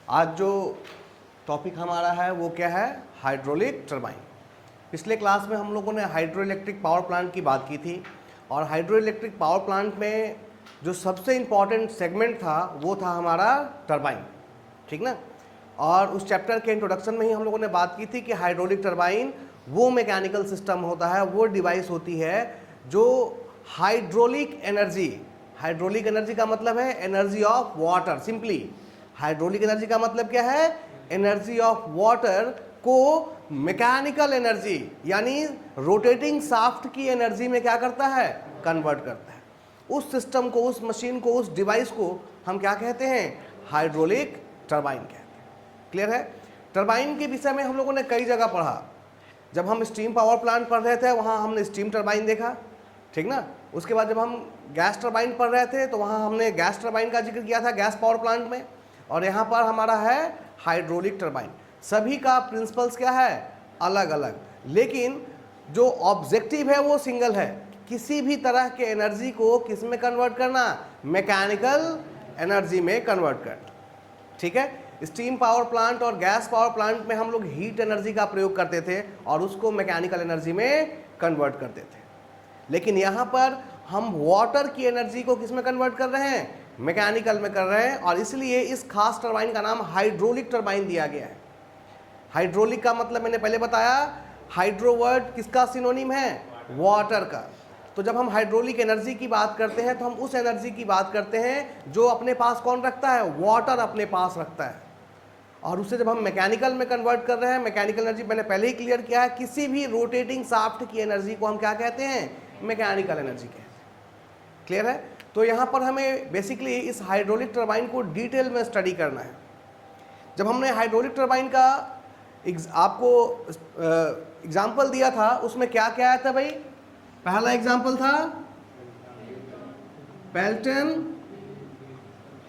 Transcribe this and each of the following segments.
आज जो टॉपिक हमारा है वो क्या है? Hydraulic turbine. पिछले क्लास में हम लोगों ने हाइड्रो इलेक्ट्रिक पावर प्लांट की बात की थी और हाइड्रो इलेक्ट्रिक पावर प्लांट में जो सबसे इम्पॉर्टेंट सेगमेंट था वो था हमारा टरबाइन, ठीक ना। और उस चैप्टर के इंट्रोडक्शन में ही हम लोगों ने बात की थी कि हाइड्रोलिक टरबाइन वो मैकेनिकल सिस्टम होता है, वो डिवाइस होती है जो हाइड्रोलिक एनर्जी का मतलब है energy of water. Simply hydraulic energy का मतलब क्या है? एनर्जी ऑफ वाटर को मैकेनिकल एनर्जी यानी रोटेटिंग शाफ्ट की एनर्जी में क्या करता है? कन्वर्ट करता है। उस सिस्टम को, उस मशीन को, उस डिवाइस को हम क्या कहते हैं? हाइड्रोलिक टरबाइन कहते हैं। क्लियर है? टरबाइन के विषय में हम लोगों ने कई जगह पढ़ा। जब हम स्टीम पावर प्लांट पढ़ रहे थे वहाँ हमने स्टीम टरबाइन देखा, ठीक ना। उसके बाद जब हम गैस टरबाइन पढ़ रहे थे तो वहाँ हमने गैस टरबाइन का जिक्र किया था गैस पावर प्लांट में। और यहाँ पर हमारा है हाइड्रोलिक टरबाइन। सभी का प्रिंसिपल्स क्या है? अलग अलग, लेकिन जो ऑब्जेक्टिव है वो सिंगल है। किसी भी तरह के एनर्जी को किस में कन्वर्ट करना? मैकेनिकल एनर्जी में कन्वर्ट करना, ठीक है। स्टीम पावर प्लांट और गैस पावर प्लांट में हम लोग हीट एनर्जी का प्रयोग करते थे और उसको मैकेनिकल एनर्जी में कन्वर्ट करते थे। लेकिन यहाँ पर हम वाटर की एनर्जी को किस में कन्वर्ट कर रहे हैं? मैकेनिकल में कर रहे हैं। और इसलिए इस खास टरबाइन का नाम हाइड्रोलिक टरबाइन दिया गया है। हाइड्रोलिक का मतलब मैंने पहले बताया, हाइड्रो वर्ड किसका सिनोनिम है? वाटर का। तो जब हम हाइड्रोलिक एनर्जी की बात करते हैं तो हम उस एनर्जी की बात करते हैं जो अपने पास कौन रखता है? वाटर अपने पास रखता है। और उससे जब हम मैकेनिकल में कन्वर्ट कर रहे हैं, मैकेनिकल एनर्जी मैंने पहले ही क्लियर किया है, किसी भी रोटेटिंग शाफ्ट की एनर्जी को हम क्या कहते हैं? मैकेनिकल एनर्जी कहते हैं। क्लियर है? तो यहाँ पर हमें बेसिकली इस हाइड्रोलिक टरबाइन को डिटेल में स्टडी करना है। जब हमने हाइड्रोलिक टरबाइन का आपको एग्जाम्पल दिया था उसमें क्या क्या आया था भाई? पहला एग्जाम्पल था पेल्टन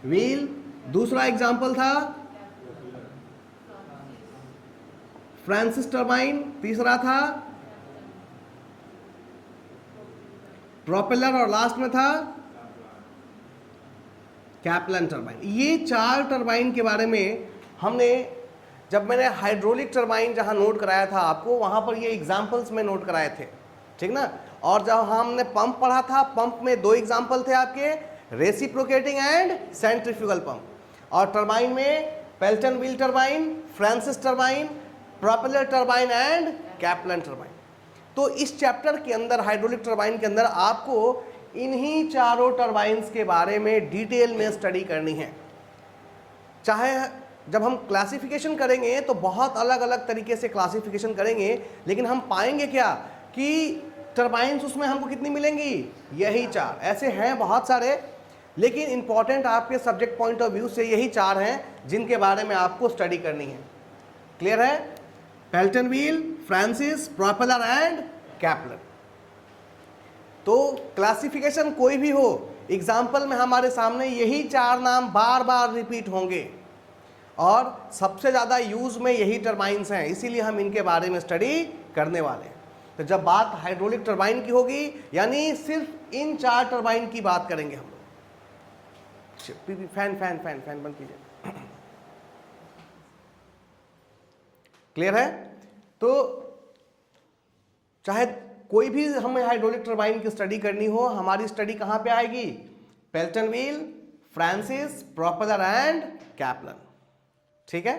व्हील, दूसरा एग्जाम्पल था फ्रांसिस टरबाइन, तीसरा था प्रोपेलर और लास्ट में था कैप्लन टरबाइन। ये 4 टरबाइन के बारे में हमने, जब मैंने हाइड्रोलिक टरबाइन जहां नोट कराया था आपको, वहां पर ये एग्जाम्पल्स में नोट कराए थे, ठीक ना। और जब हमने पंप पढ़ा था, पंप में 2 एग्जाम्पल थे आपके, रेसिप्रोकेटिंग एंड सेंट्रीफ्यूगल पंप। और टरबाइन में Pelton wheel turbine, Francis turbine, propeller turbine and Kaplan turbine. तो इस चैप्टर के अंदर, हाइड्रोलिक टरबाइन के अंदर, आपको इन्हीं चारों टरबाइन्स के बारे में डिटेल में स्टडी करनी है। चाहे जब हम क्लासिफिकेशन करेंगे तो बहुत अलग अलग तरीके से क्लासिफिकेशन करेंगे, लेकिन हम पाएंगे क्या कि टरबाइन्स उसमें हमको कितनी मिलेंगी? यही 4। ऐसे हैं बहुत सारे, लेकिन इंपॉर्टेंट आपके सब्जेक्ट पॉइंट ऑफ व्यू से यही 4 हैं जिनके बारे में आपको स्टडी करनी है। क्लियर है? Pelton wheel, Francis, propeller and Kaplan. तो क्लासिफिकेशन कोई भी हो, एग्जाम्पल में हमारे सामने यही 4 नाम बार बार रिपीट होंगे और सबसे ज़्यादा यूज में यही टरबाइन्स हैं, इसीलिए हम इनके बारे में स्टडी करने वाले हैं। तो जब बात हाइड्रोलिक टरबाइन की होगी यानी सिर्फ इन 4 टरबाइन की बात करेंगे हम लोग। फैन बंद कीजिए। क्लियर है? तो चाहे कोई भी हमें हाइड्रोलिक टरबाइन की स्टडी करनी हो, हमारी स्टडी कहां पे आएगी? Pelton wheel, Francis, propeller and Kaplan, ठीक है।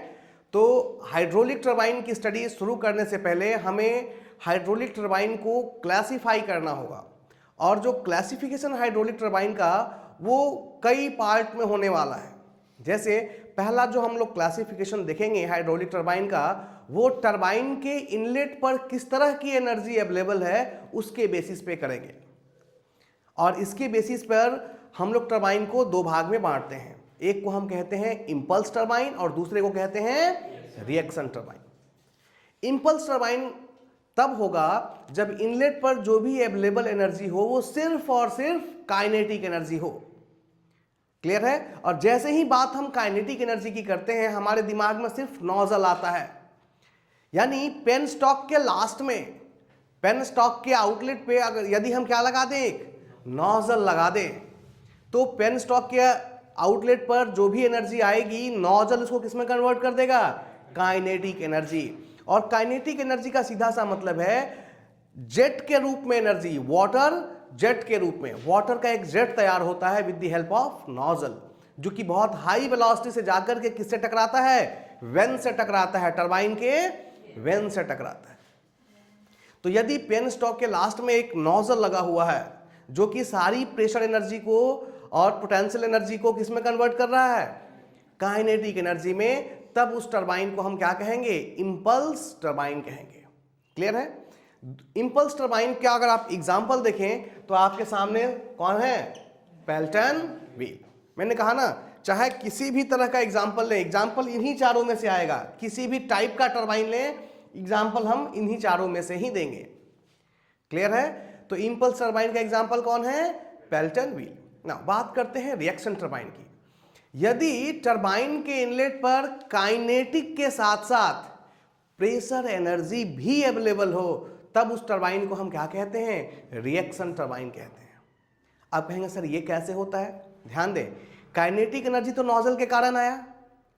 तो हाइड्रोलिक टरबाइन की स्टडी शुरू करने से पहले हमें हाइड्रोलिक टरबाइन को क्लासिफाई करना होगा। और जो क्लासिफिकेशन हाइड्रोलिक टरबाइन का वो कई पार्ट में होने वाला है। जैसे पहला जो हम लोग क्लासिफिकेशन देखेंगे हाइड्रोलिक टरबाइन का, वो टरबाइन के इनलेट पर किस तरह की एनर्जी अवेलेबल है उसके बेसिस पे करेंगे। और इसके बेसिस पर हम लोग टरबाइन को 2 भाग में बांटते हैं। एक को हम कहते हैं इंपल्स टरबाइन और दूसरे को कहते हैं रिएक्शन टरबाइन। इंपल्स टरबाइन तब होगा जब इनलेट पर जो भी अवेलेबल एनर्जी हो वो सिर्फ और सिर्फ काइनेटिक एनर्जी हो। क्लियर है? और जैसे ही बात हम काइनेटिक एनर्जी की करते हैं हमारे दिमाग में सिर्फ नोजल आता है। यानी पेन स्टॉक के लास्ट में, पेन स्टॉक के आउटलेट पे अगर यदि हम क्या लगा दें? एक नोजल लगा दें, तो पेन स्टॉक के आउटलेट पर जो भी एनर्जी आएगी नोजल उसको किस में कन्वर्ट कर देगा, काइनेटिक एनर्जी। और काइनेटिक एनर्जी का सीधा सा मतलब है जेट के रूप में एनर्जी, वाटर जेट के रूप में। वाटर का एक जेट तैयार होता है with the help of nozzle, जो कि बहुत हाई वेलोसिटी से जाकर के किससे टकराता है, वेन से टकराता है, टरबाइन के वेन से टकराता है। तो यदि पेन स्टॉक के लास्ट में एक नोजल लगा हुआ है जो कि सारी प्रेशर एनर्जी को और पोटेंशियल एनर्जी को किस में कन्वर्ट कर रहा है, काइनेटिक एनर्जी में, तब उस टरबाइन को हम क्या कहेंगे, इंपल्स टरबाइन कहेंगे। क्लियर है? इंपल्स टरबाइन का अगर आप एग्जांपल देखें तो आपके सामने कौन है, पेल्टन व्हील। मैंने कहा ना, चाहे किसी भी तरह का एग्जांपल लें, एग्जांपल इन्हीं चारों में से आएगा। किसी भी टाइप का टरबाइन लें, एग्जांपल हम इन्हीं चारों में से ही देंगे। क्लियर है? तो इंपल्स टरबाइन का एग्जांपल कौन है, पेल्टन व्हील। ना बात करते हैं रिएक्शन टरबाइन की। यदि टरबाइन के इनलेट पर काइनेटिक के साथ साथ प्रेशर एनर्जी भी अवेलेबल हो, तब उस टरबाइन को हम क्या कहते हैं, रिएक्शन टरबाइन कहते हैं। अब कहेंगे सर ये कैसे होता है? ध्यान दें, काइनेटिक एनर्जी तो नोजल के कारण आया,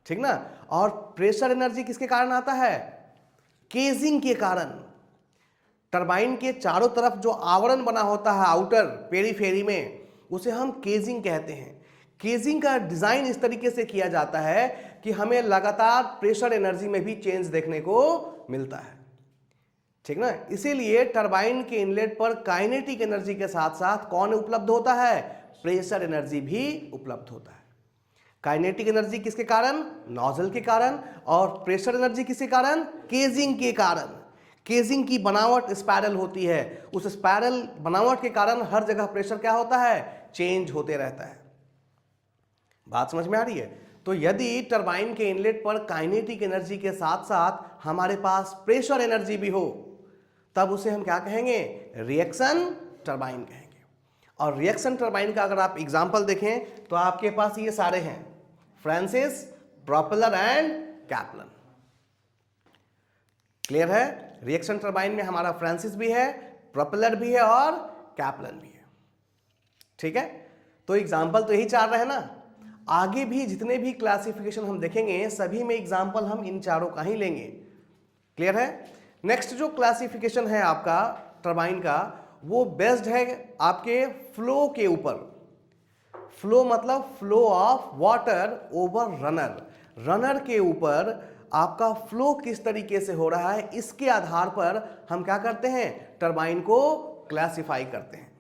ठीक ना, और प्रेशर एनर्जी किसके कारण आता है, केजिंग के कारण। टरबाइन के चारों तरफ जो आवरण बना होता है आउटर पेरीफेरी में, उसे हम केजिंग कहते हैं। केजिंग का डिजाइन इस तरीके से किया जाता है कि हमें लगातार प्रेशर एनर्जी में भी चेंज देखने को मिलता है, ठीक ना। इसीलिए टरबाइन के इनलेट पर काइनेटिक एनर्जी के साथ साथ कौन उपलब्ध होता है, प्रेशर एनर्जी भी उपलब्ध होता है। काइनेटिक एनर्जी किसके कारण, नोजल के कारण, और प्रेशर एनर्जी किसके कारण, केजिंग के कारण। केजिंग की बनावट स्पाइरल होती है, उस स्पाइरल बनावट के कारण हर जगह प्रेशर क्या होता है, चेंज होते रहता है। बात समझ में आ रही है? तो यदि टरबाइन के इनलेट पर काइनेटिक एनर्जी के साथ साथ हमारे पास प्रेशर एनर्जी भी हो, तब उसे हम क्या कहेंगे, रिएक्शन टरबाइन कहेंगे। और रिएक्शन टरबाइन का अगर आप एग्जांपल देखें तो आपके पास ये सारे हैं, Francis, propeller and Kaplan. Clear है? रिएक्शन टरबाइन में हमारा फ्रांसिस भी है, प्रोपेलर भी है और कैप्लन भी है। ठीक है? तो एग्जांपल तो यही चार रहे ना। आगे भी जितने भी क्लासिफिकेशन हम देखेंगे सभी में एग्जांपल हम इन चारों का ही लेंगे। क्लियर है? नेक्स्ट जो क्लासिफिकेशन है आपका टरबाइन का, वो बेस्ड है आपके फ्लो के ऊपर। फ्लो मतलब flow of water over runner. Runner के ऊपर आपका फ्लो किस तरीके से हो रहा है, इसके आधार पर हम क्या करते हैं, टरबाइन को क्लासिफाई करते हैं।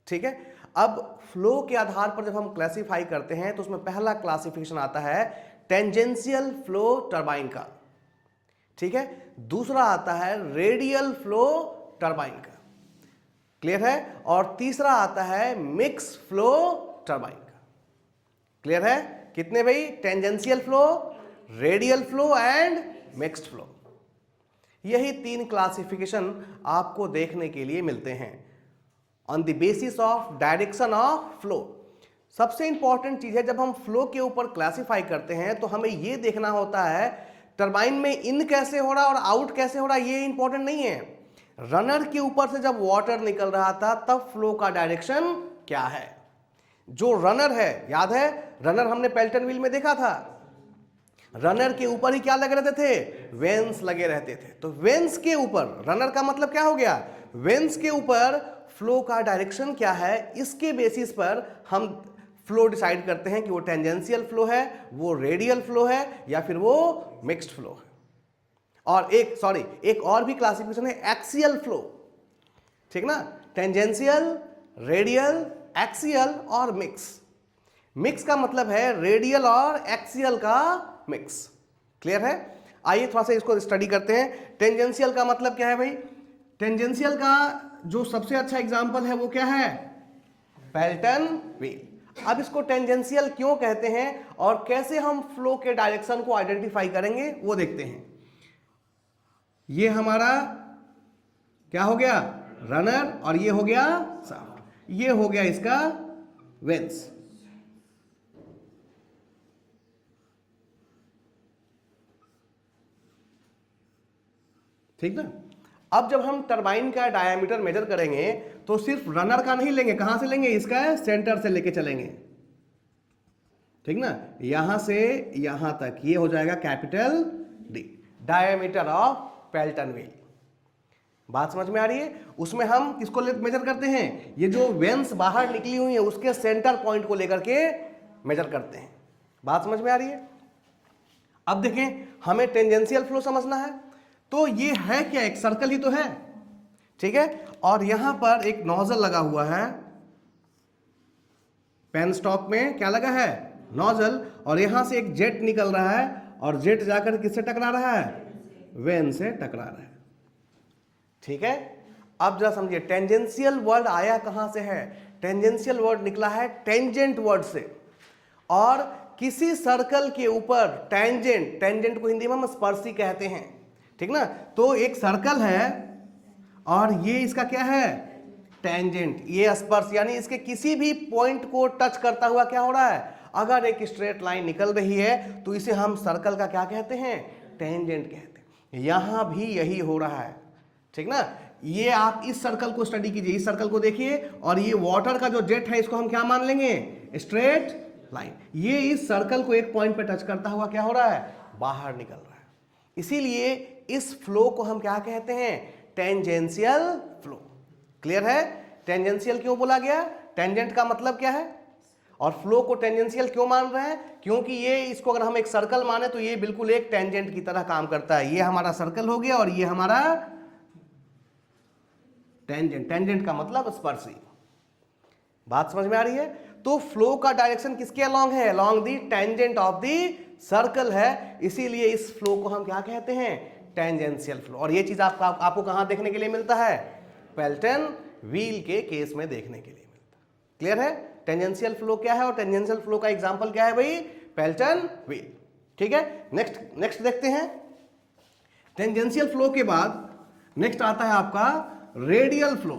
ठीक है? अब फ्लो के आधार पर जब हम क्लासिफाई करते हैं तो उसमें पहला क्लासिफिकेशन आता है टेंजेंशियल फ्लो टरबाइन का। ठीक है? दूसरा आता है रेडियल फ्लो टरबाइन का। क्लियर है? और तीसरा आता है मिक्स फ्लो टरबाइन का। क्लियर है? कितने भाई, tangential flow, radial flow and mixed flow. यही तीन क्लासिफिकेशन आपको देखने के लिए मिलते हैं on the basis of direction of flow. सबसे इंपॉर्टेंट चीज है, जब हम फ्लो के ऊपर क्लासिफाई करते हैं तो हमें यह देखना होता है टरबाइन में इन कैसे हो रहा है और आउट कैसे हो रहा है, ये इंपॉर्टेंट नहीं है। रनर के ऊपर से जब वाटर निकल रहा था तब फ्लो का डायरेक्शन क्या है। जो रनर है, याद है रनर हमने पेल्टन व्हील में देखा था, रनर के ऊपर ही क्या लगे रहते थे, वेन्स लगे रहते थे। तो वेन्स के ऊपर, रनर का मतलब क्या हो गया, वेन्स के ऊपर फ्लो का डायरेक्शन क्या है, इसके बेसिस पर हम फ्लो डिसाइड करते हैं कि वो टेंजेंशियल फ्लो है, वो रेडियल फ्लो है, या फिर वो मिक्स्ड फ्लो है। और एक और भी क्लासिफिकेशन है एक्सियल फ्लो। ठीक ना? टेंजेंशियल, रेडियल, एक्सियल और मिक्स। मिक्स का मतलब है रेडियल और एक्सियल का मिक्स। क्लियर है? आइए थोड़ा सा इसको स्टडी करते हैं। टेंजेंशियल का मतलब क्या है भाई? टेंजेंशियल का जो सबसे अच्छा एग्जांपल है वो क्या है, पेल्टन व्हील। अब इसको टेंजेंशियल क्यों कहते हैं और कैसे हम फ्लो के डायरेक्शन को आइडेंटिफाई करेंगे वो देखते हैं। ये हमारा क्या हो गया, रनर, और ये हो गया शाफ्ट, ये हो गया इसका वेन्स। ठीक ना? अब जब हम टरबाइन का डायामीटर मेजर करेंगे तो सिर्फ रनर का नहीं लेंगे, कहां से लेंगे, इसका सेंटर से लेके चलेंगे। ठीक ना, यहां से यहां तक ये हो जाएगा capital D, diameter of Pelton wheel. बात समझ में आ रही है? उसमें हम किसको मेजर करते हैं? ये जो वेन्स बाहर निकली हुई है उसके सेंटर पॉइंट को लेकर के मेजर करते हैं। बात समझ में आ रही है? अब देखें, हमें टेंजेंशियल फ्लो समझना है, तो ये है क्या? एक सर्कल ही तो है, ठीक है, और यहां पर एक नोजल लगा हुआ है, पेन स्टॉक में क्या लगा है? नोजल, और यहां से एक जेट निकल रहा है, और जेट जाकर किससे टकरा रहा है? वेन से टकरा रहा है, ठीक है। अब जरा समझिए, टेंजेंशियल वर्ड आया कहां से है? टेंजेंशियल वर्ड निकला है टेंजेंट वर्ड से, और किसी सर्कल के ऊपर टेंजेंट, टेंजेंट को हिंदी में हम स्पर्शी कहते हैं, ठीक ना। तो एक सर्कल है और ये इसका क्या है? टेंजेंट, ये स्पर्श, यानी इसके किसी भी पॉइंट को टच करता हुआ क्या हो रहा है? अगर एक स्ट्रेट लाइन निकल रही है तो इसे हम सर्कल का क्या कहते हैं? टेंजेंट कहते हैं। यहां भी यही हो रहा है, ठीक ना। ये आप इस सर्कल को स्टडी कीजिए, इस सर्कल को देखिए, और ये वाटर का जो जेट है इसको हम क्या मान लेंगे? Straight line. ये इस सर्कल को एक पॉइंट पे टच करता हुआ क्या हो रहा है? बाहर निकल रहा है। इसीलिए इस फ्लो को हम क्या कहते हैं? Tangential flow. क्लियर है? टेंजेंशियल क्यों बोला गया? टेंजेंट का मतलब क्या है, और फ्लो को टेंजेंशियल क्यों मान रहे हैं? क्योंकि ये, इसको अगर हम एक सर्कल माने तो ये बिल्कुल एक टेंजेंट की तरह काम करता है। ये हमारा सर्कल हो गया और ये हमारा टेंजेंट। टेंजेंट का मतलब स्पर्शी। बात समझ में आ रही है? तो फ्लो का डायरेक्शन किसके अलोंग है? Along the tangent of the circle है, इसीलिए इस फ्लो को हम क्या कहते हैं? Tangential flow. और ये चीज आपको कहां देखने के लिए मिलता है? पेल्टन व्हील के केस में देखने के लिए मिलता है। क्लियर है? टेंजेंशियल फ्लो क्या है और टेंजेंशियल फ्लो का एग्जांपल क्या है भाई? Pelton wheel. ठीक है, नेक्स्ट देखते हैं। टेंजेंशियल फ्लो के बाद नेक्स्ट आता है आपका रेडियल फ्लो।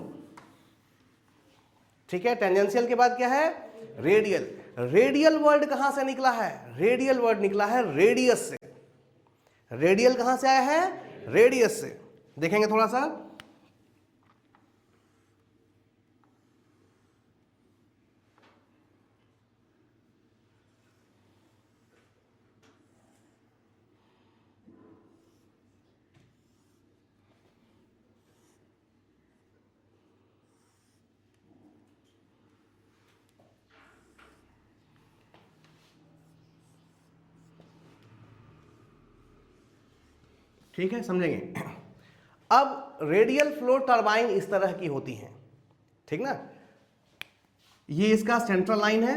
ठीक है, टेंजेंशियल के बाद क्या है? रेडियल। रेडियल वर्ड कहां से निकला है? रेडियल वर्ड निकला है रेडियस से। रेडियल कहां से आया है? रेडियस से। देखेंगे थोड़ा सा। ठीक है, समझेंगे। अब रेडियल फ्लो टरबाइन इस तरह की होती हैं, ठीक ना। ये इसका सेंट्रल लाइन है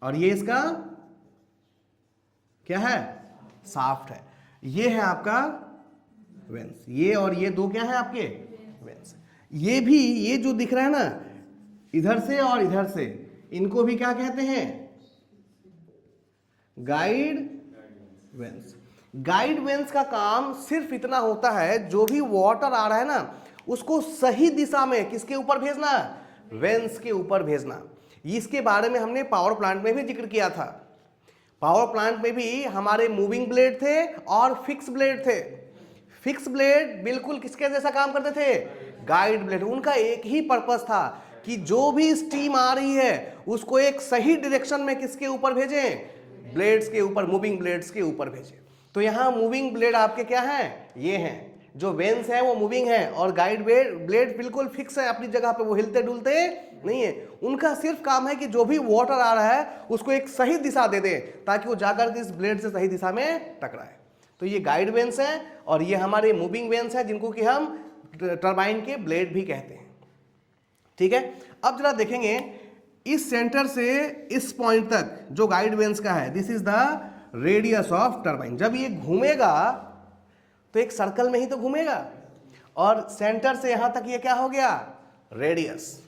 और ये इसका क्या है? शाफ्ट है। ये है आपका वेंस, ये और ये दो क्या है आपके? वेंस। ये भी, ये जो दिख रहा है ना इधर से और इधर से, इनको भी क्या कहते हैं? Guide veins. गाइड वेंस का काम सिर्फ इतना होता है, जो भी वाटर आ रहा है ना उसको सही दिशा में किसके ऊपर भेजना? वेंस के ऊपर भेजना। इसके बारे में हमने पावर प्लांट में भी जिक्र किया था। पावर प्लांट में भी हमारे मूविंग ब्लेड थे और फिक्स ब्लेड थे। फिक्स ब्लेड बिल्कुल किसके जैसा काम करते थे? Guide blade. उनका एक ही पर्पस था कि जो भी स्टीम आ रही है उसको एक सही डायरेक्शन में किसके ऊपर भेजें? ब्लेड्स के ऊपर, मूविंग ब्लेड्स के ऊपर भेजें। तो यहां मूविंग ब्लेड आपके क्या हैं? ये हैं। जो वेंस है वो मूविंग है और गाइड ब्लेड बिल्कुल फिक्स है अपनी जगह पे, वो हिलते डुलते नहीं है। उनका सिर्फ काम है कि जो भी वाटर आ रहा है उसको एक सही दिशा दे दे ताकि वो जाकर के इस ब्लेड से सही दिशा में टकराए। तो ये गाइड वेंस है और ये हमारे मूविंग वेंस है जिनको कि हम टरबाइन के ब्लेड भी कहते हैं। ठीक है, अब जरा देखेंगे इस सेंटर से इस पॉइंट तक जो गाइड वेंस का है, this is the radius of turbine. जब ये घूमेगा तो एक सर्कल में ही तो घूमेगा, और सेंटर से यहां तक ये क्या हो गया? रेडियस।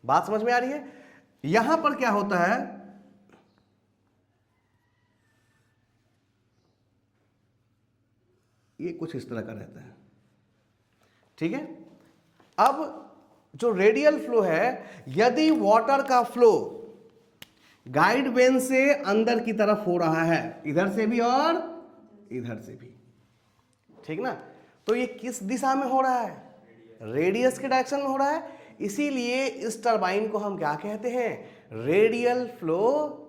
बात समझ में आ रही है? यहां पर क्या होता है? ये कुछ इस तरह का रहता है। ठीक है, अब जो रेडियल फ्लो है, यदि वाटर का फ्लो गाइड वेन से अंदर की तरफ हो रहा है, इधर से भी और इधर से भी, ठीक ना, तो ये किस दिशा में हो रहा है? रेडियस के डायरेक्शन में हो रहा है। इसीलिए इस टरबाइन को हम क्या कहते हैं? रेडियल फ्लो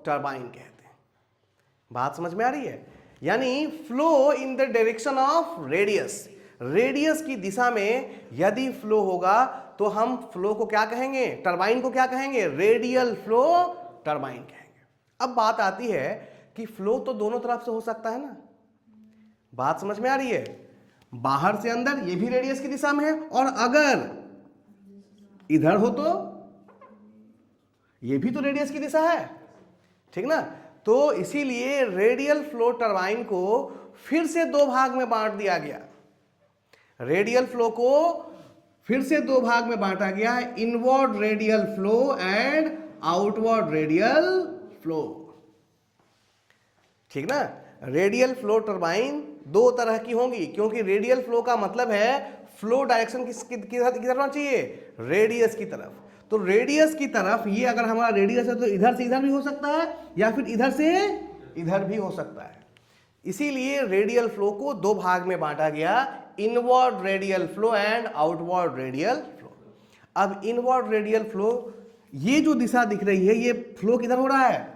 टरबाइन कहते हैं। बात समझ में आ रही है? यानी flow in the direction of radius, radius की दिशा में यदि फ्लो होगा तो हम फ्लो को क्या कहेंगे, टरबाइन को क्या कहेंगे, रेडियल फ्लो टरबाइन कहेंगे। अब बात आती है कि फ्लो तो दोनों तरफ से हो सकता है ना, बात समझ में आ रही है? बाहर से अंदर, ये भी रेडियस की दिशा में है, और अगर इधर हो तो ये भी तो रेडियस की दिशा है, ठीक ना। तो इसीलिए रेडियल फ्लो टरबाइन को फिर से दो भाग में बांट दिया गया। रेडियल फ्लो को फिर से दो भाग में बांटा गया है, inward radial flow and outward radial flow, ठीक ना। रेडियल फ्लो टरबाइन दो तरह की होंगी, क्योंकि रेडियल फ्लो का मतलब है फ्लो डायरेक्शन किसकी तरफ होना चाहिए, रेडियस की तरफ। तो रेडियस की तरफ, ये अगर हमारा रेडियस है तो इधर से इधर भी हो सकता है या फिर इधर से इधर भी हो सकता है। इसीलिए रेडियल फ्लो को दो भाग में बांटा गया, inward radial flow and outward radial flow. अब इनवर्ड रेडियल फ्लो, ये जो दिशा दिख रही है, ये फ्लो किधर हो रहा है,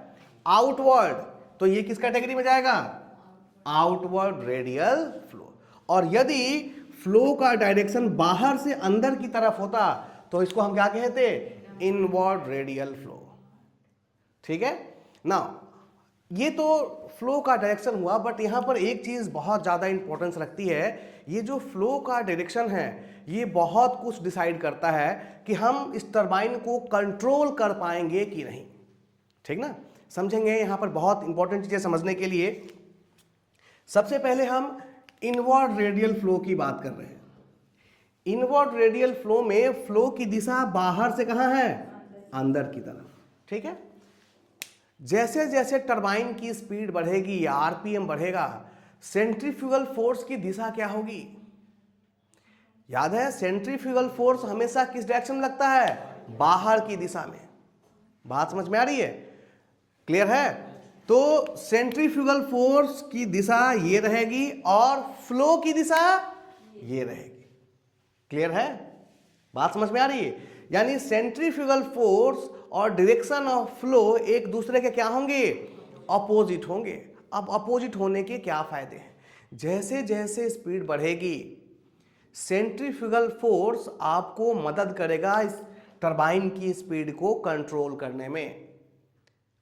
आउटवर्ड, तो ये किस कैटेगरी में जाएगा, आउटवर्ड रेडियल फ्लो। और यदि फ्लो का डायरेक्शन बाहर से अंदर की तरफ होता तो इसको हम क्या कहते, इनवर्ड रेडियल फ्लो, ठीक है ना। ये तो फ्लो का डायरेक्शन हुआ, बट यहां पर एक चीज बहुत ज्यादा इंपॉर्टेंस रखती है। ये जो फ्लो का डायरेक्शन है ये बहुत कुछ डिसाइड करता है कि हम इस टरबाइन को कंट्रोल कर पाएंगे कि नहीं, ठीक ना। समझेंगे यहां पर बहुत इंपॉर्टेंट चीजें समझने के लिए। सबसे पहले हम इनवर्ड रेडियल फ्लो की बात कर रहे हैं। इनवर्ड रेडियल फ्लो में फ्लो की दिशा बाहर से कहां है, अंदर की तरफ, ठीक है। जैसे जैसे टरबाइन की स्पीड बढ़ेगी या आरपीएम बढ़ेगा, सेंट्रीफ्यूगल फोर्स की दिशा क्या होगी, याद है सेंट्रीफ्यूगल फोर्स हमेशा किस डायरेक्शन में लगता है, बाहर की दिशा में। बात समझ में आ रही है, क्लियर है? तो सेंट्रीफ्यूगल फोर्स की दिशा ये रहेगी और फ्लो की दिशा ये रहेगी, क्लियर है? बात समझ में आ रही है? यानी सेंट्रीफ्यूगल फोर्स और डायरेक्शन ऑफ फ्लो एक दूसरे के क्या होंगे, अपोजिट होंगे। अब अपोजिट होने के क्या फायदे हैं, जैसे जैसे स्पीड बढ़ेगी सेंट्रीफ्यूगल फोर्स आपको मदद करेगा इस टरबाइन की स्पीड को कंट्रोल करने में।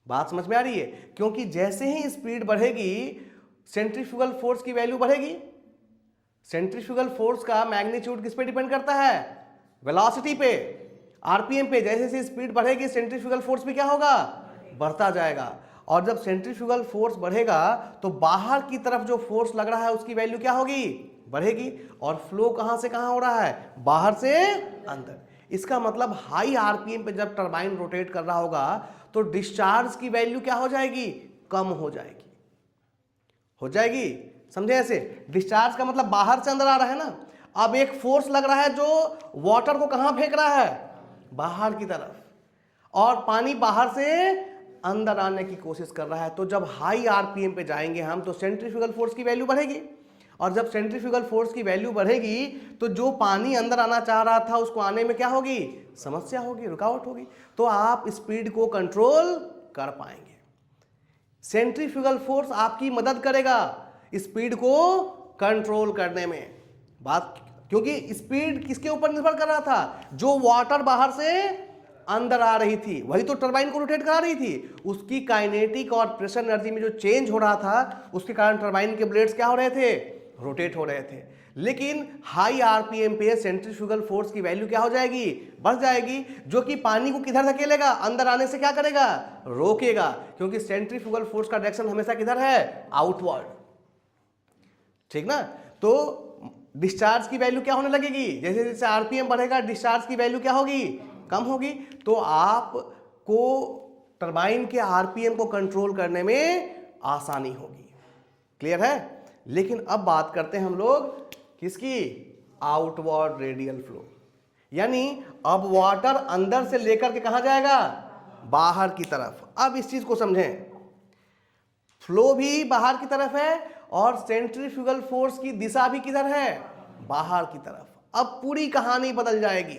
बात समझ में आ रही है? क्योंकि जैसे ही स्पीड बढ़ेगी सेंट्रीफ्यूगल फोर्स की वैल्यू बढ़ेगी। सेंट्रीफ्यूगल फोर्स का मैग्नीट्यूड किस पे डिपेंड करता है, वेलोसिटी पे, आरपीएम पे। जैसे जैसे स्पीड बढ़ेगी सेंट्रीफ्यूगल फोर्स भी क्या होगा, बढ़ता जाएगा। और जब सेंट्रीफ्यूगल फोर्स बढ़ेगा तो बाहर की तरफ जो फोर्स लग रहा है उसकी वैल्यू क्या होगी, बढ़ेगी। और फ्लो कहां से कहां हो रहा है, बाहर से अंदर। इसका मतलब हाई आरपीएम पे जब टरबाइन रोटेट कर रहा होगा तो डिस्चार्ज की वैल्यू क्या हो जाएगी, कम हो जाएगी, हो जाएगी। समझे? ऐसे डिस्चार्ज का मतलब बाहर से अंदर आ रहा है ना। अब एक फोर्स लग रहा है जो वाटर को कहां फेंक रहा है, बाहर की तरफ, और पानी बाहर से अंदर आने की कोशिश कर रहा है। तो जब हाई आरपीएम पे जाएंगे हम तो सेंट्रीफ्यूगल फोर्स की वैल्यू बढ़ेगी, और जब सेंट्रीफ्यूगल फोर्स की वैल्यू बढ़ेगी तो जो पानी अंदर आना चाह रहा था उसको आने में क्या होगी, समस्या होगी, रुकावट होगी। तो आप स्पीड को कंट्रोल कर पाएंगे। सेंट्रीफ्यूगल फोर्स आपकी मदद करेगा स्पीड को कंट्रोल करने में। बात, क्योंकि स्पीड किसके ऊपर निर्भर कर रहा था, जो वाटर बाहर से अंदर आ रही थी वही तो टरबाइन को रोटेट करा रही थी। उसकी काइनेटिक और प्रेशर एनर्जी में जो चेंज हो रहा था उसके कारण टरबाइन के ब्लेड्स क्या हो रहे थे, रोटेट हो रहे थे। लेकिन हाई आरपीएम पे सेंट्रीफ्यूगल फोर्स की वैल्यू क्या हो जाएगी, बढ़ जाएगी, जो कि पानी को किधर धकेलेगा, अंदर आने से क्या करेगा, रोकेगा। क्योंकि सेंट्रीफ्यूगल फोर्स का डायरेक्शन हमेशा किधर है, आउटवर्ड, ठीक ना। तो डिस्चार्ज की वैल्यू क्या होने लगेगी, जैसे जैसे आरपीएम बढ़ेगा डिस्चार्ज की वैल्यू क्या होगी, कम होगी। तो आपको टरबाइन के आरपीएम को कंट्रोल करने में आसानी होगी, क्लियर है। लेकिन अब बात करते हैं हम लोग किसकी, आउटवर्ड रेडियल फ्लो। यानी अब वाटर अंदर से लेकर के कहां जाएगा, बाहर की तरफ। अब इस चीज को समझें, फ्लो भी बाहर की तरफ है और सेंट्रीफ्यूगल फोर्स की दिशा भी किधर है, बाहर की तरफ। अब पूरी कहानी बदल जाएगी।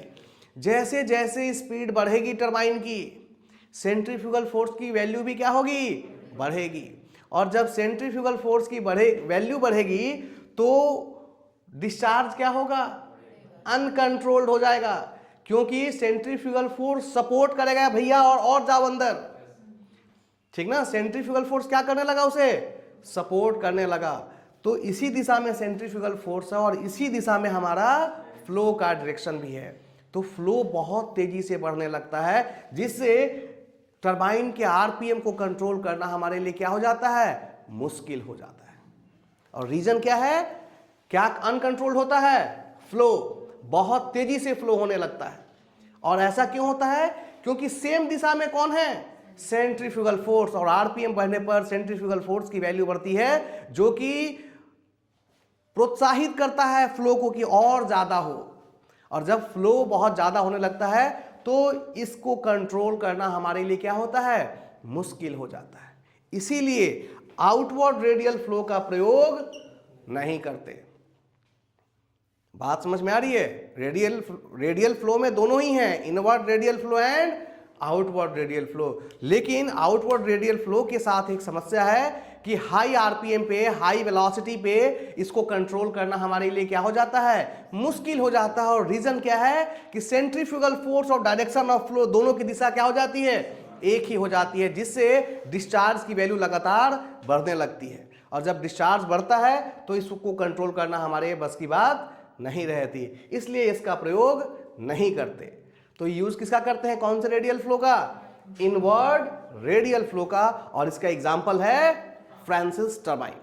जैसे जैसे स्पीड बढ़ेगी टरबाइन की, सेंट्रीफ्यूगल फोर्स की वैल्यू भी क्या होगी, बढ़ेगी। और जब सेंट्रीफ्यूगल फोर्स की वैल्यू बढ़ेगी तो डिस्चार्ज क्या होगा, अनकंट्रोल्ड हो जाएगा, क्योंकि सेंट्रीफ्यूगल फोर्स सपोर्ट करेगा भैया और जाओ अंदर, ठीक ना। सेंट्रीफ्यूगल फोर्स क्या करने लगा, उसे सपोर्ट करने लगा। तो इसी दिशा में सेंट्रीफ्यूगल फोर्स है और इसी दिशा में हमारा फ्लो का डायरेक्शन भी है। तो फ्लो बहुत तेजी से बढ़ने लगता है, जिससे टरबाइन के आरपीएम को कंट्रोल करना हमारे लिए क्या हो जाता है, मुश्किल हो जाता है। और रीजन क्या है, क्या अनकंट्रोल्ड होता है, फ्लो बहुत तेजी से फ्लो होने लगता है। और ऐसा क्यों होता है, क्योंकि सेम दिशा में कौन है, सेंट्रीफ्यूगल फोर्स, और आरपीएम बढ़ने पर सेंट्रीफ्यूगल फोर्स की वैल्यू बढ़ती है, जो कि प्रोत्साहित करता है फ्लो को कि और ज्यादा हो। और जब फ्लो बहुत ज्यादा होने लगता है तो इसको कंट्रोल करना हमारे लिए क्या होता है, मुश्किल हो जाता है। इसीलिए आउटवर्ड रेडियल फ्लो का प्रयोग नहीं करते। बात समझ में आ रही है। रेडियल फ्लो में दोनों ही हैं, inward radial flow and outward radial flow. लेकिन आउटवर्ड रेडियल फ्लो के साथ एक समस्या है कि हाई आरपीएम पे, हाई वेलोसिटी पे इसको कंट्रोल करना हमारे लिए क्या हो जाता है, मुश्किल हो जाता है। और रीजन क्या है कि सेंट्रीफ्यूगल फोर्स और डायरेक्शन ऑफ फ्लो दोनों की दिशा क्या हो जाती है, एक ही हो जाती है, जिससे डिस्चार्ज की वैल्यू लगातार बढ़ने लगती है। और जब डिस्चार्ज बढ़ता है तो इसको कंट्रोल करना हमारे बस की बात नहीं रहती, इसलिए इसका प्रयोग नहीं करते। तो यूज किसका करते हैं, कौन से रेडियल फ्लो का, इनवर्ड रेडियल फ्लो का। और इसका एग्जांपल है फ्रांसिस टरबाइन।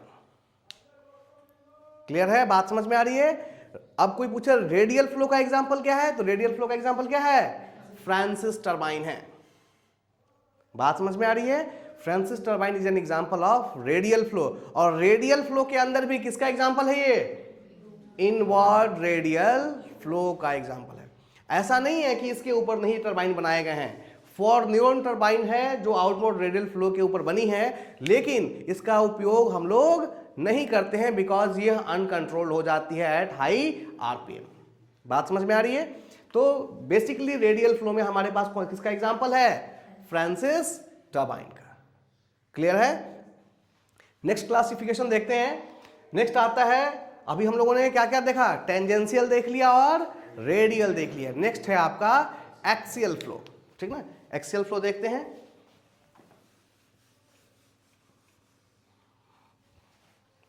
क्लियर है, बात समझ में आ रही है। अब कोई पूछे रेडियल फ्लो का एग्जांपल क्या है, तो रेडियल फ्लो का एग्जांपल क्या है, फ्रांसिस टरबाइन है। बात समझ में आ रही है। Francis turbine is an example of radial flow. और रेडियल फ्लो के अंदर भी किसका एग्जांपल है, ये इनवर्ड रेडियल फ्लो का एग्जांपल है। ऐसा नहीं है कि इसके ऊपर नहीं टरबाइन बनाए गए हैं। फॉर्न्यूरन टरबाइन है जो आउटवर्ड रेडियल फ्लो के ऊपर बनी है, लेकिन इसका उपयोग हम लोग नहीं करते हैं बिकॉज ये अनकंट्रोल्ड हो जाती है एट हाई आरपीएम। बात समझ में आ रही है। तो बेसिकली रेडियल फ्लो में हमारे पास किसका एग्जांपल है, फ्रांसिस टरबाइन का। क्लियर है। नेक्स्ट क्लासिफिकेशन देखते हैं। नेक्स्ट आता है, अभी हम लोगों ने क्या क्या देखा, टेंजेंशियल देख लिया और रेडियल देख लिया। नेक्स्ट है आपका एक्सियल फ्लो, ठीक ना। एक्सियल फ्लो देखते हैं।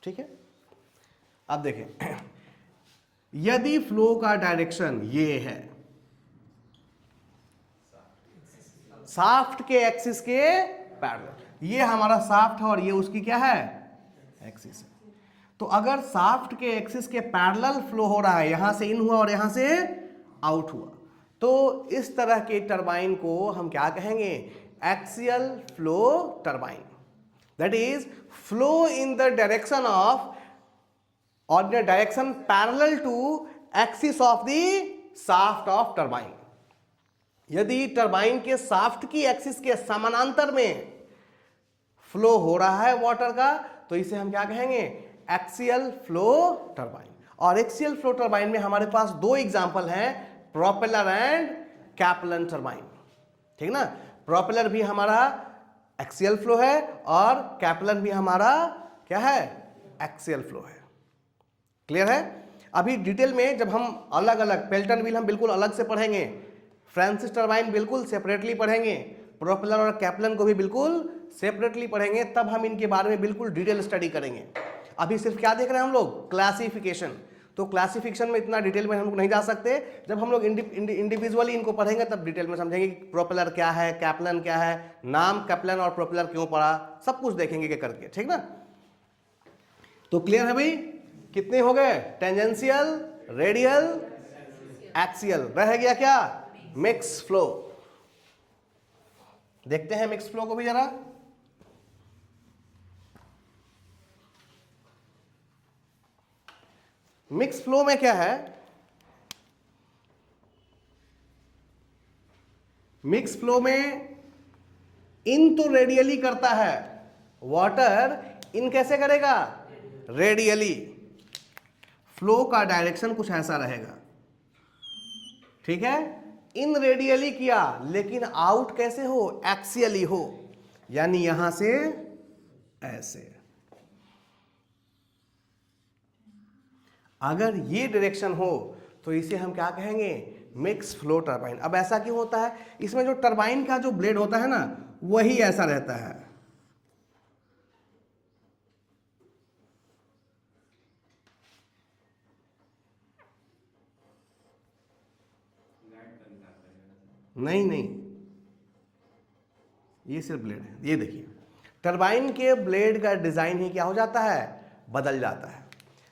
ठीक है, अब देखें, यदि फ्लो का डायरेक्शन ये है, शाफ्ट के एक्सिस के पैरेलल, ये हमारा शाफ्ट है और ये उसकी क्या है, एक्सिस है। तो अगर शाफ्ट के एक्सिस के पैरेलल फ्लो हो रहा है, यहां से इन हुआ और यहां से आउट हुआ, तो इस तरह के टरबाइन को हम क्या कहेंगे, axial flow turbine. That is flow in the direction of, और the direction parallel to axis of the shaft of turbine. यदि टरबाइन के शाफ्ट की एक्सिस के समानांतर में फ्लो हो रहा है वाटर का, तो इसे हम क्या कहेंगे, एक्सियल फ्लो टरबाइन। और एक्सियल फ्लो टरबाइन में हमारे पास दो एग्जांपल हैं, प्रोपेलर एंड कैपलन टरबाइन। ठीक ना, प्रोपेलर भी हमारा एक्सियल फ्लो है और कैपलन भी हमारा क्या है, एक्सियल फ्लो है। क्लियर है। अभी डिटेल में जब हम अलग अलग, पेल्टन व्हील हम बिल्कुल अलग से पढ़ेंगे, फ्रांसिस टरबाइन बिल्कुल सेपरेटली पढ़ेंगे, प्रोपेलर और कैपलन को भी बिल्कुल सेपरेटली पढ़ेंगे, तब हम इनके बारे में बिल्कुल डिटेल स्टडी करेंगे। अभी सिर्फ क्या देख रहे हैं हम लोग, क्लासिफिकेशन। तो क्लासिफिकेशन में इतना डिटेल में हम लोग नहीं जा सकते, जब हम लोग इंडिविजुअली इनको पढ़ेंगे तब डिटेल में समझेंगे कि प्रोपेलर क्या है, कैपलन क्या है, नाम कैपलन और प्रोपेलर क्यों पड़ा, सब कुछ देखेंगे कि करके। ठीक ना। तो क्लियर है भाई, कितने हो गए, टेंजेंशियल, रेडियल, एक्सियल। रह गया क्या, मिक्स फ्लो। देखते हैं मिक्स फ्लो को भी जरा। मिक्स फ्लो में क्या है, मिक्स फ्लो में इन तो रेडियली करता है, वाटर इन कैसे करेगा, रेडियली। फ्लो का डायरेक्शन कुछ ऐसा रहेगा, ठीक है। इन रेडियली किया, लेकिन आउट कैसे हो, एक्सियली हो, यानी यहां से ऐसे। अगर ये डायरेक्शन हो तो इसे हम क्या कहेंगे, मिक्स फ्लो टरबाइन। अब ऐसा क्यों होता है, इसमें जो टरबाइन का जो ब्लेड होता है ना वही ऐसा रहता है, नहीं नहीं, ये सिर्फ ब्लेड है। ये देखिए टरबाइन के ब्लेड का डिजाइन ही क्या हो जाता है, बदल जाता है।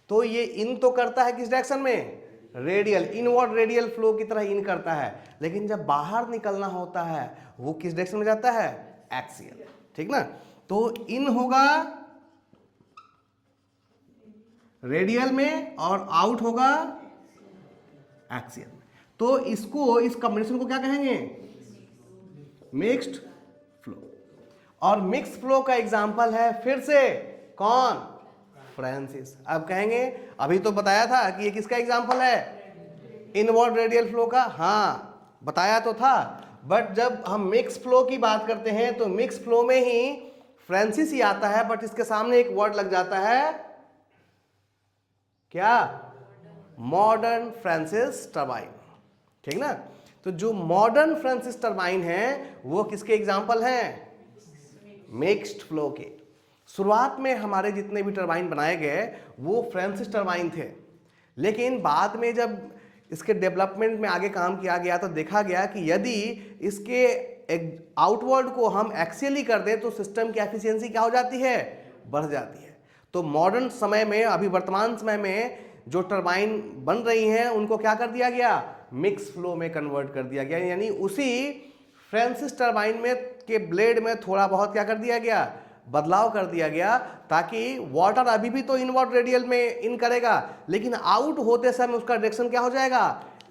तो ये इन तो करता है किस डायरेक्शन में, रेडियल, इनवर्ड रेडियल फ्लो की तरह इन करता है, लेकिन जब बाहर निकलना होता है वो किस डायरेक्शन में जाता है, एक्सियल। ठीक ना, तो इन होगा रेडियल में और आउट होगा एक्सियल में। तो इसको, इस कॉम्बिनेशन को क्या कहेंगे, मिक्स्ड फ्लो। और मिक्स फ्लो का एग्जांपल है फिर से कौन, फ्रांसिस। अब कहेंगे अभी तो बताया था कि ये किसका एग्जांपल है, इनवर्ड रेडियल फ्लो का, हाँ बताया तो था, बट जब हम मिक्स फ्लो की बात करते हैं तो मिक्स फ्लो में ही फ्रांसिस ही आता है, बट इसके सामने एक वर्ड लग जाता है क्या, मॉडर्न फ्रांसिस टरबाइन। ठीक ना, तो जो मॉडर्न फ्रांसिस टरबाइन है वो किसके एग्जांपल हैं, मिक्स्ड फ्लो के। शुरुआत में हमारे जितने भी टरबाइन बनाए गए वो फ्रांसिस टरबाइन थे, लेकिन बाद में जब इसके डेवलपमेंट में आगे काम किया गया तो देखा गया कि यदि इसके आउटवर्ड को हम एक्सियली कर दें तो सिस्टम की एफिशिएंसी क्या हो जाती है, बढ़ जाती है। तो मॉडर्न समय में, अभी वर्तमान समय में जो टरबाइन बन रही हैं उनको क्या कर दिया गया, मिक्स फ्लो में कन्वर्ट कर दिया गया, यानी उसी फ्रांसिस टरबाइन में के ब्लेड में थोड़ा बहुत क्या कर दिया गया, बदलाव कर दिया गया, ताकि वाटर अभी भी तो इनवर्ड रेडियल में इन करेगा, लेकिन आउट होते समय उसका डायरेक्शन क्या हो जाएगा,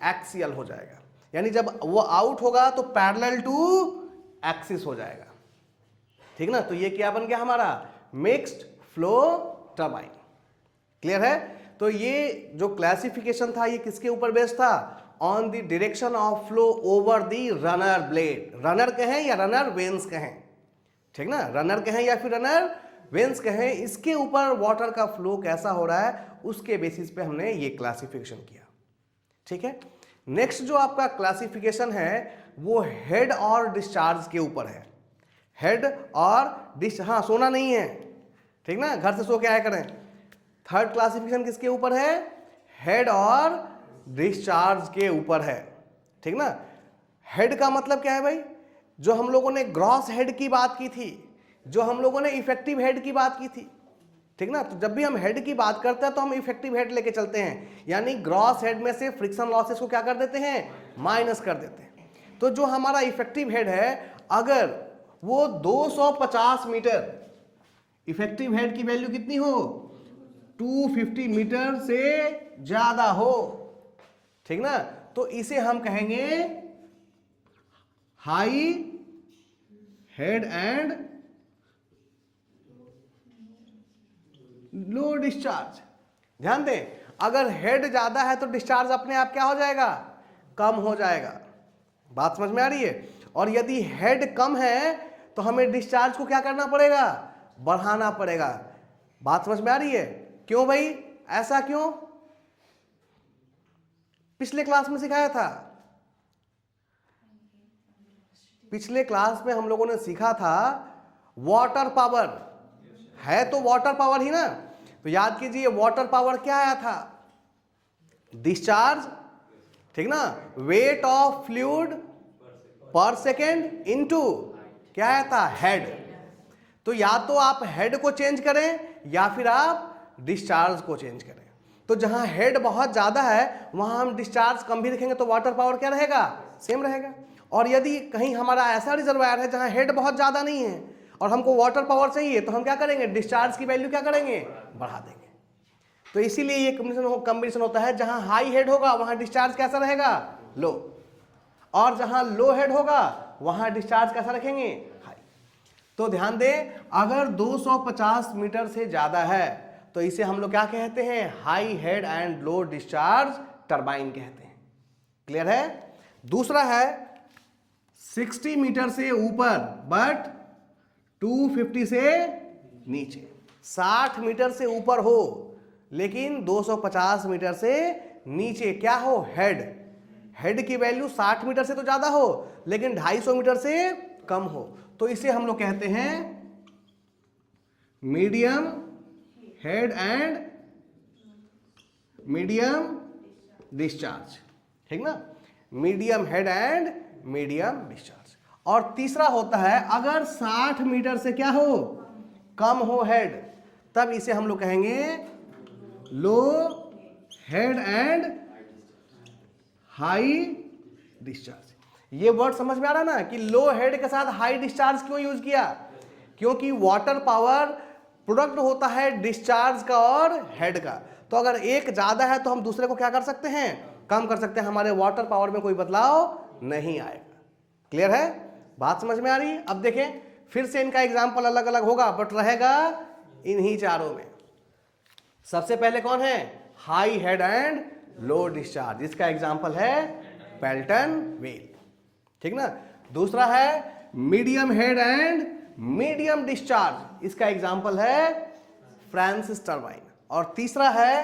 एक्सियल हो जाएगा। यानी जब वो आउट होगा तो पैरेलल टू एक्सिस हो जाएगा। ठीक ना, तो ये क्या बन गया हमारा, मिक्स्ड फ्लो टरबाइन। क्लियर है। तो ये जो क्लासिफिकेशन था ये किसके ऊपर बेस्ड था, on the direction of flow over the runner blade. Runner कहें या रनर वेन्स कहें, ठीक ना, रनर कहें या फिर रनर वेन्स कहें, इसके ऊपर वाटर का फ्लो कैसा हो रहा है उसके बेसिस पे हमने ये क्लासिफिकेशन किया। ठीक है, नेक्स्ट जो आपका क्लासिफिकेशन है वो हेड और डिस्चार्ज के ऊपर है। हेड और हाँ सोना नहीं है, ठीक ना, घर से सो के आया करें। थर्ड क्लासिफिकेशन किसके ऊपर है, हेड और डिस्चार्ज के ऊपर है। ठीक ना, हेड का मतलब क्या है भाई, जो हम लोगों ने ग्रॉस हेड की बात की थी, जो हम लोगों ने इफेक्टिव हेड की बात की थी। ठीक ना, तो जब भी हम हेड की बात करते हैं तो हम इफेक्टिव हेड लेके चलते हैं, यानी ग्रॉस हेड में से फ्रिक्शन लॉसेस को क्या कर देते हैं, माइनस कर देते हैं। तो जो हमारा इफेक्टिव हेड है अगर वो 250 मीटर, इफेक्टिव हेड की वैल्यू कितनी हो, 250 मीटर से ज्यादा हो, ठीक ना, तो इसे हम कहेंगे high head and low discharge. ध्यान दें, अगर हेड ज्यादा है तो डिस्चार्ज अपने आप क्या हो जाएगा, कम हो जाएगा। बात समझ में आ रही है। और यदि हेड कम है तो हमें डिस्चार्ज को क्या करना पड़ेगा, बढ़ाना पड़ेगा। बात समझ में आ रही है। क्यों भाई, ऐसा क्यों, पिछले क्लास में सिखाया था, पिछले क्लास में हम लोगों ने सीखा था वाटर पावर है, तो वाटर पावर ही ना, तो याद कीजिए वाटर पावर क्या आया था, डिस्चार्ज, ठीक ना, वेट ऑफ फ्लूइड पर सेकेंड इनटू क्या आया था, हेड। तो या तो आप हेड को चेंज करें या फिर आप डिस्चार्ज को चेंज करें। तो जहां हेड बहुत ज्यादा है वहां हम डिस्चार्ज कम भी रखेंगे तो वाटर पावर क्या रहेगा, सेम रहेगा। और यदि कहीं हमारा ऐसा रिजर्वायर है जहां हेड बहुत ज्यादा नहीं है और हमको वाटर पावर चाहिए तो हम क्या करेंगे, डिस्चार्ज की वैल्यू क्या करेंगे, बढ़ा देंगे। तो इसीलिए ये कॉम्बिनेशन होता है, जहां हाई हेड होगा वहां डिस्चार्ज कैसा रहेगा, लो, और जहां लो हेड होगा वहां डिस्चार्ज कैसा रखेंगे, हाई। तो ध्यान दें, अगर 250 मीटर से ज्यादा है तो इसे हम लोग क्या कहते हैं, high head and low discharge turbine कहते हैं। क्लियर है। दूसरा है 60 मीटर से ऊपर बट 250 से नीचे। 60 मीटर से ऊपर हो लेकिन 250 मीटर से नीचे क्या हो, हेड की वैल्यू 60 मीटर से तो ज्यादा हो लेकिन 250 मीटर से कम हो, तो इसे हम लोग कहते हैं medium head and medium discharge, ठीक ना, medium head and medium discharge. और तीसरा होता है अगर 60 मीटर से क्या हो, कम हो हेड, तब इसे हम लोग कहेंगे लो हेड एंड हाई डिस्चार्ज। ये वर्ड समझ में आ रहा ना कि लो हेड के साथ हाई डिस्चार्ज क्यों यूज किया, क्योंकि वाटर पावर प्रोडक्ट होता है डिस्चार्ज का और हेड का, तो अगर एक ज्यादा है तो हम दूसरे को क्या कर सकते हैं, कम कर सकते हैं, हमारे वाटर पावर में कोई बदलाव नहीं आएगा। क्लियर है, बात समझ में आ रही है। अब देखें फिर से इनका एग्जाम्पल अलग अलग होगा बट रहेगा इन्हीं चारों में। सबसे पहले कौन है, high head and low discharge, इसका एग्जाम्पल है पेल्टन व्हील, ठीक ना। दूसरा है medium head and medium discharge, इसका एग्जाम्पल है फ्रांसिस टरबाइन। और तीसरा है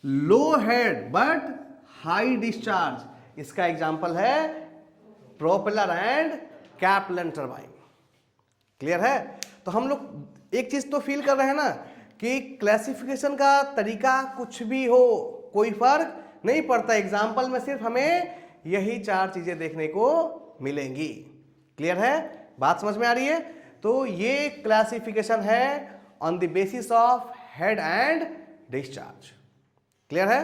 लो हेड बट हाई डिस्चार्ज, इसका एग्जाम्पल है propeller and Kaplan turbine. Clear है, तो हम लोग एक चीज तो फील कर रहे हैं ना कि क्लासिफिकेशन का तरीका कुछ भी हो कोई फर्क नहीं पड़ता, एग्जाम्पल में सिर्फ हमें यही 4 चीजें देखने को मिलेंगी। क्लियर है, बात समझ में आ रही है। तो ये क्लासिफिकेशन है on the basis of head and discharge. Clear है।